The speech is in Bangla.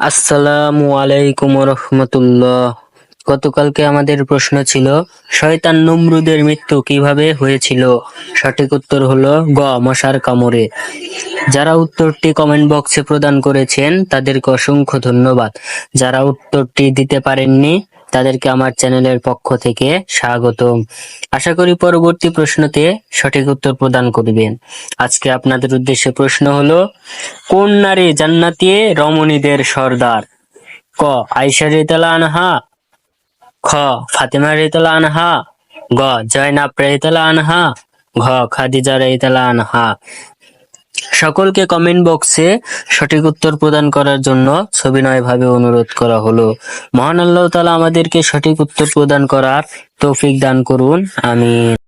আসসালামু আলাইকুম রহমতুল্লাহ। গতকালকে আমাদের প্রশ্ন ছিল, শয়তান নমরুদের মৃত্যু কিভাবে হয়েছিল? সঠিক উত্তর হলো গ, মশার কামড়ে। যারা উত্তরটি কমেন্ট বক্সে প্রদান করেছেন তাদেরকে অসংখ্য ধন্যবাদ। যারা উত্তরটি দিতে পারেননি তাদেরকে আমার চ্যানেলের পক্ষ থেকে স্বাগতম। আশা করি পরবর্তী প্রশ্নতে সঠিক উত্তর প্রদান করবেন। আজকে আপনাদের উদ্দেশ্যে প্রশ্ন হলো, কোন নারী জান্নাতি রমণীদের সর্দার? ক, আয়েশা রাদিয়াল্লাহু আনহা, খ, ফাতেমা রাদিয়াল্লাহু আনহা, গ, জয়নাব রাদিয়াল্লাহু আনহা, ঘ, খাদিজা রাদিয়াল্লাহু আনহা। সকলকে কমেন্ট বক্সে সঠিক উত্তর প্রদান করার জন্য সবিনয়ভাবে অনুরোধ করা হলো। মহান আল্লাহ তাআলা আমাদেরকে সঠিক উত্তর প্রদান করার তৌফিক দান করুন, আমিন।